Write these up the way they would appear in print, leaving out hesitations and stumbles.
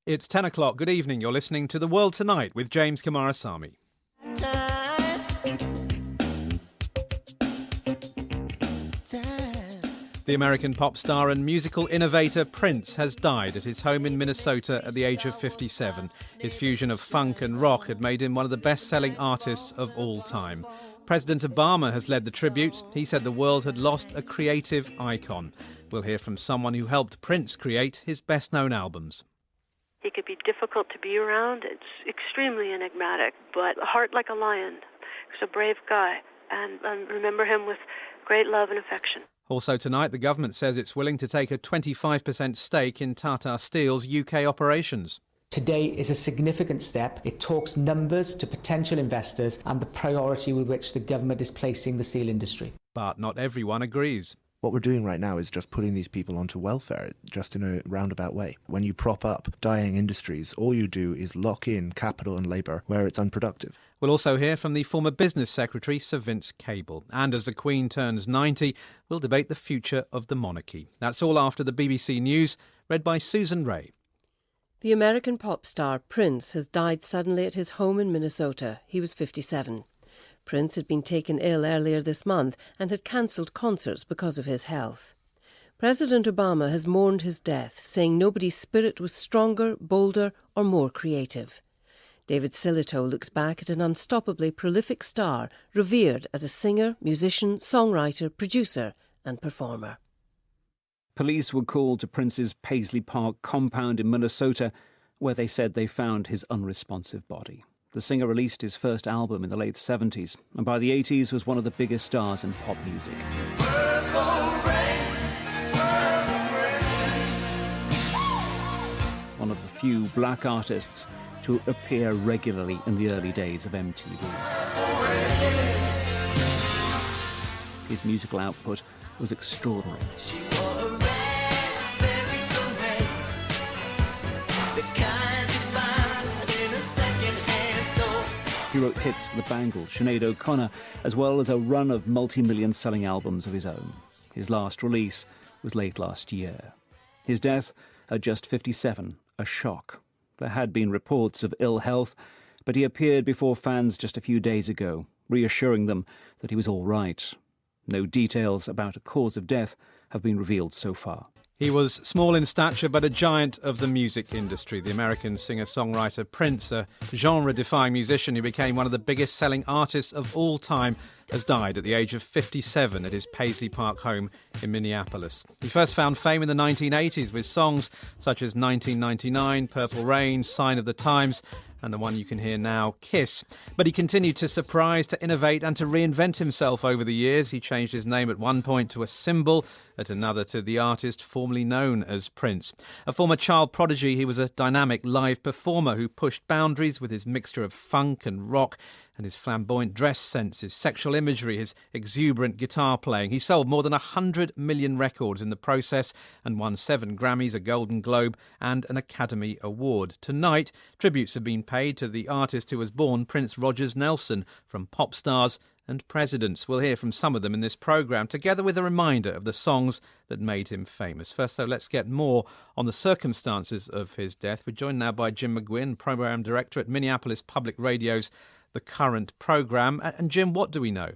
It's 10 o'clock. Good evening. You're listening to The World Tonight with James Kamarasamy. The American pop star and musical innovator Prince has died at his home in Minnesota at the age of 57. His fusion of funk and rock had made him one of the best-selling artists of all time. President Obama has led the tribute. He said the world had lost a creative icon. We'll hear from someone who helped Prince create his best-known albums. He could be difficult to be around. It's extremely enigmatic, but a heart like a lion. He's a brave guy, and remember him with great love and affection. Also tonight, the government says it's willing to take a 25% stake in Tata Steel's UK operations. Today is a significant step. It talks numbers to potential investors and the priority with which the government is placing the steel industry. But not everyone agrees. What we're doing right now is just putting these people onto welfare, just in a roundabout way. When you prop up dying industries, all you do is lock in capital and labour where it's unproductive. We'll also hear from the former Business Secretary, Sir Vince Cable. And as the Queen turns 90, we'll debate the future of the monarchy. That's all after the BBC News, read by Susan Ray. The American pop star Prince has died suddenly at his home in Minnesota. He was 57. Prince had been taken ill earlier this month and had cancelled concerts because of his health. President Obama has mourned his death, saying nobody's spirit was stronger, bolder or more creative. David Silito looks back at an unstoppably prolific star, revered as a singer, musician, songwriter, producer and performer. Police were called to Prince's Paisley Park compound in Minnesota, where they said they found his unresponsive body. The singer released his first album in the late 70s, and by the 80s was one of the biggest stars in pop music. One of the few black artists to appear regularly in the early days of MTV. His musical output was extraordinary. He wrote hits for the Bangles, Sinead O'Connor, as well as a run of multi-million selling albums of his own. His last release was late last year. His death at just 57, a shock. There had been reports of ill health, but he appeared before fans just a few days ago, reassuring them that he was all right. No details about a cause of death have been revealed so far. He was small in stature but a giant of the music industry. The American singer-songwriter Prince, a genre-defying musician who became one of the biggest-selling artists of all time, has died at the age of 57 at his Paisley Park home in Minneapolis. He first found fame in the 1980s with songs such as 1999, Purple Rain, Sign of the Times, and the one you can hear now, Kiss. But he continued to surprise, to innovate and to reinvent himself over the years. He changed his name at one point to a symbol, at another to the artist formerly known as Prince. A former child prodigy, he was a dynamic live performer who pushed boundaries with his mixture of funk and rock and his flamboyant dress sense, his sexual imagery, his exuberant guitar playing. He sold more than 100 million records in the process and won 7 Grammys, a Golden Globe and an Academy Award. Tonight, tributes have been paid to the artist who was born, Prince Rogers Nelson, from pop stars and presidents. We'll hear from some of them in this programme, together with a reminder of the songs that made him famous. First, though, let's get more on the circumstances of his death. We're joined now by Jim McGuinn, Programme Director at Minneapolis Public Radio's The Current Programme. And Jim, what do we know?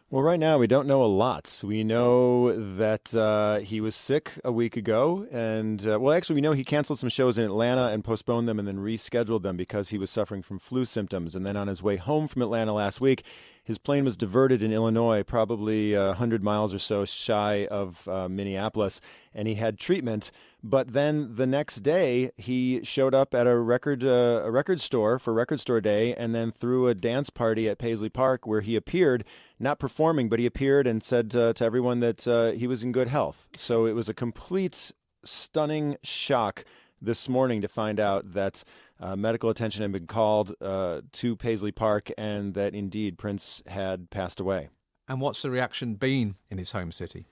Well, right now we don't know a lot. We know that he was sick a week ago, and we know he canceled some shows in Atlanta and postponed them and then rescheduled them because he was suffering from flu symptoms. And then on his way home from Atlanta last week, his plane was diverted in Illinois, probably 100 miles or so shy of Minneapolis, and he had treatment. But then the next day, he showed up at a record store for Record Store Day and then threw a dance party at Paisley Park where he appeared, not performing, but he appeared and said to everyone that he was in good health. So it was a complete, stunning shock this morning to find out that medical attention had been called to Paisley Park and that indeed Prince had passed away. And what's the reaction been in his home city?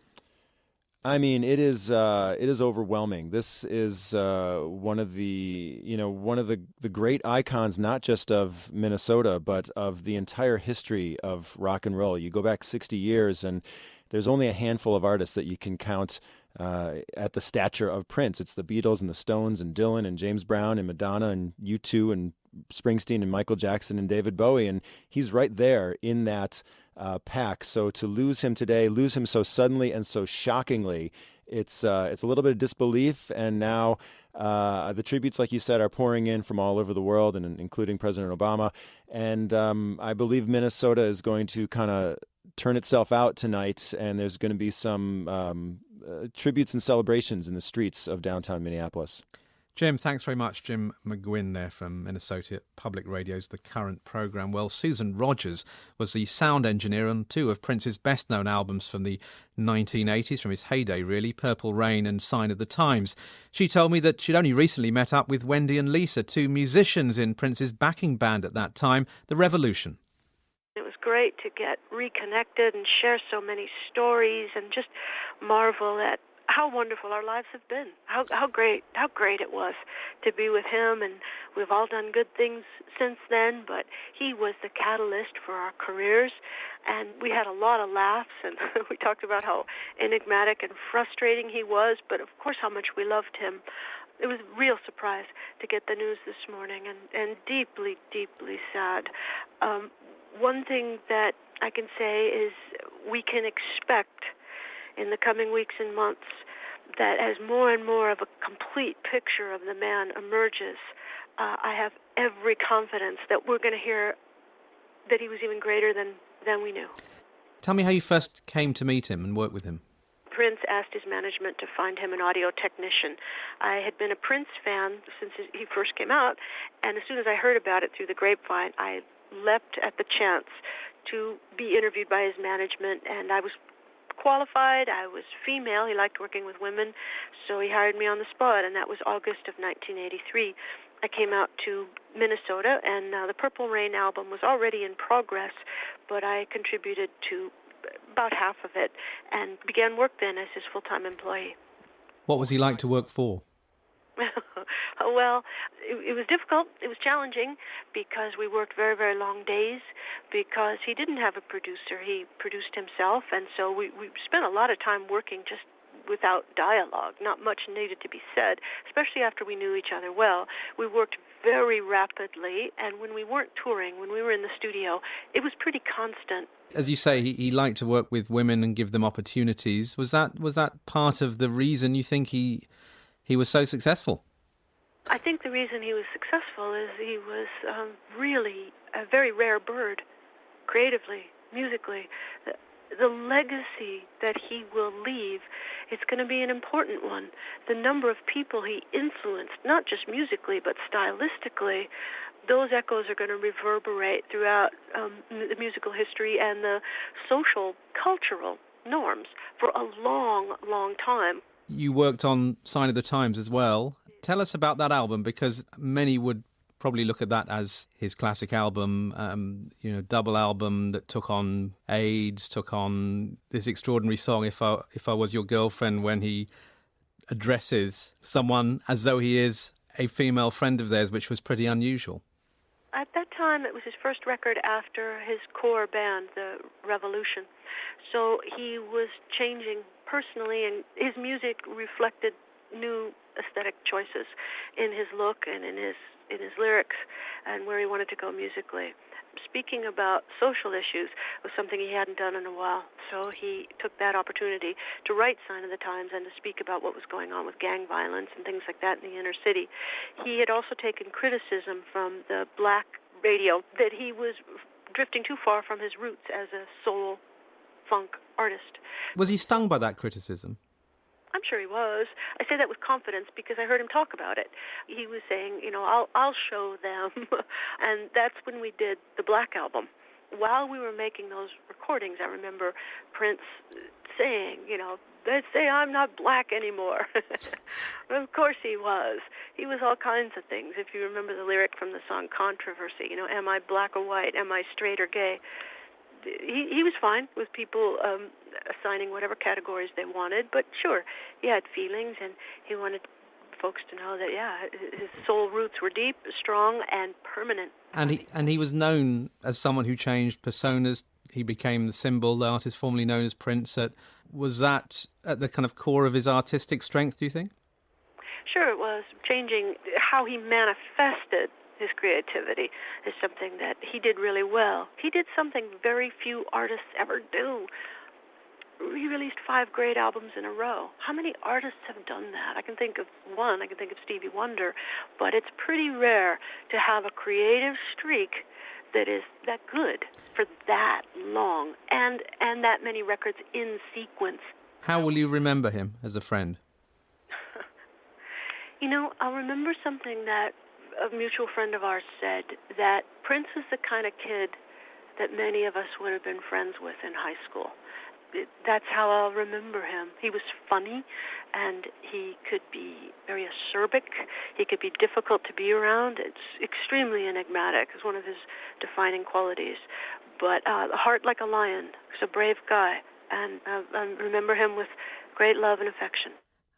I mean, it is overwhelming. This is one of the great icons, not just of Minnesota, but of the entire history of rock and roll. You go back 60 years, and there's only a handful of artists that you can count at the stature of Prince. It's the Beatles and the Stones and Dylan and James Brown and Madonna and U2 and Springsteen and Michael Jackson and David Bowie, and he's right there in that pack. So to lose him today, lose him so suddenly and so shockingly, it's a little bit of disbelief. And now the tributes, like you said, are pouring in from all over the world, and including President Obama. And I believe Minnesota is going to kind of turn itself out tonight, and there's going to be some tributes and celebrations in the streets of downtown Minneapolis. Jim, thanks very much. Jim McGuinn there from Minnesota Public Radio's The Current programme. Well, Susan Rogers was the sound engineer on two of Prince's best-known albums from the 1980s, from his heyday really, Purple Rain and Sign of the Times. She told me that she'd only recently met up with Wendy and Lisa, two musicians in Prince's backing band at that time, The Revolution. It was great to get reconnected and share so many stories and just marvel at how wonderful our lives have been. How great it was to be with him, and we've all done good things since then, but he was the catalyst for our careers, and we had a lot of laughs, and we talked about how enigmatic and frustrating he was, but of course how much we loved him. It was a real surprise to get the news this morning, and deeply, deeply sad. One thing that I can say is we can expect in the coming weeks and months that as more and more of a complete picture of the man emerges, I have every confidence that we're going to hear that he was even greater than we knew. Tell me how you first came to meet him and work with him. Prince asked his management to find him an audio technician. I had been a Prince fan since he first came out, and as soon as I heard about it through the grapevine, I leapt at the chance to be interviewed by his management, and I was qualified. I was female. He liked working with women, so he hired me on the spot, and that was August of 1983. I came out to Minnesota, and the Purple Rain album was already in progress, but I contributed to about half of it and began work then as his full-time employee. What was he like to work for? Well, it was difficult. It was challenging because we worked very, very long days because he didn't have a producer. He produced himself, and so we spent a lot of time working just without dialogue. Not much needed to be said, especially after we knew each other well. We worked very rapidly, and when we weren't touring, when we were in the studio, it was pretty constant. As you say, he liked to work with women and give them opportunities. Was that part of the reason you think he was so successful? I think the reason he was successful is he was really a very rare bird, creatively, musically. The legacy that he will leave, it's going to be an important one. The number of people he influenced, not just musically, but stylistically, those echoes are going to reverberate throughout the musical history and the social, cultural norms for a long, long time. You worked on Sign of the Times as well. Tell us about that album, because many would probably look at that as his classic album, double album that took on AIDS, took on this extraordinary song, If I Was Your Girlfriend, when he addresses someone as though he is a female friend of theirs, which was pretty unusual. At that time, it was his first record after his core band, The Revolution. So he was changing personally, and his music reflected new aesthetic choices in his look and in his lyrics and where he wanted to go musically. Speaking about social issues was something he hadn't done in a while, so he took that opportunity to write Sign of the Times and to speak about what was going on with gang violence and things like that in the inner city. He had also taken criticism from the black radio that he was drifting too far from his roots as a soul funk artist. Was he stung by that criticism? I'm sure he was. I say that with confidence because I heard him talk about it. He was saying, I'll show them. And that's when we did the Black Album. While we were making those recordings, I remember Prince saying, they say I'm not black anymore. Of course he was. He was all kinds of things. If you remember the lyric from the song Controversy, am I black or white? Am I straight or gay? He was fine with people assigning whatever categories they wanted, but sure, he had feelings and he wanted folks to know that, yeah, his soul roots were deep, strong, and permanent. And he was known as someone who changed personas. He became the symbol, the artist formerly known as Prince. Was that at the kind of core of his artistic strength, do you think? Sure, it was. Changing how he manifested his creativity is something that he did really well. He did something very few artists ever do. He released 5 great albums in a row. How many artists have done that? I can think of one. I can think of Stevie Wonder. But it's pretty rare to have a creative streak that is that good for that long and that many records in sequence. How will you remember him as a friend? I'll remember something that a mutual friend of ours said, that Prince was the kind of kid that many of us would have been friends with in high school. That's how I'll remember him. He was funny, and he could be very acerbic. He could be difficult to be around. It's extremely enigmatic. It's one of his defining qualities. But a heart like a lion. He's a brave guy, and I remember him with great love and affection.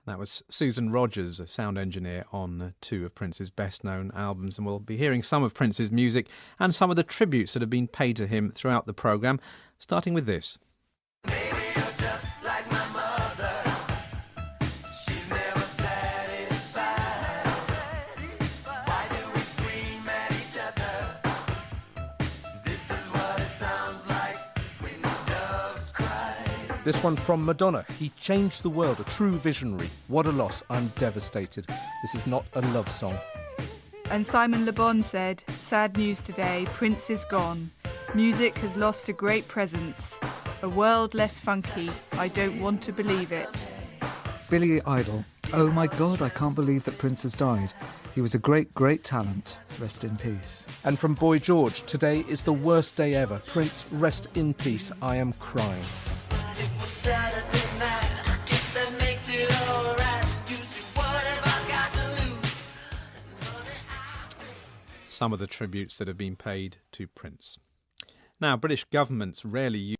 That was Susan Rogers, a sound engineer on 2 of Prince's best-known albums, and we'll be hearing some of Prince's music and some of the tributes that have been paid to him throughout the programme, starting with this. This one from Madonna. He changed the world, a true visionary. What a loss. I'm devastated. This is not a love song. And Simon Le Bon said, sad news today, Prince is gone. Music has lost a great presence. A world less funky. I don't want to believe it. Billy Idol. Oh my God, I can't believe that Prince has died. He was a great, great talent. Rest in peace. And from Boy George, today is the worst day ever. Prince, rest in peace. I am crying. Saturday night, I guess that makes it all right. You see, what have I got to lose? Some of the tributes that have been paid to Prince. Now, British governments rarely use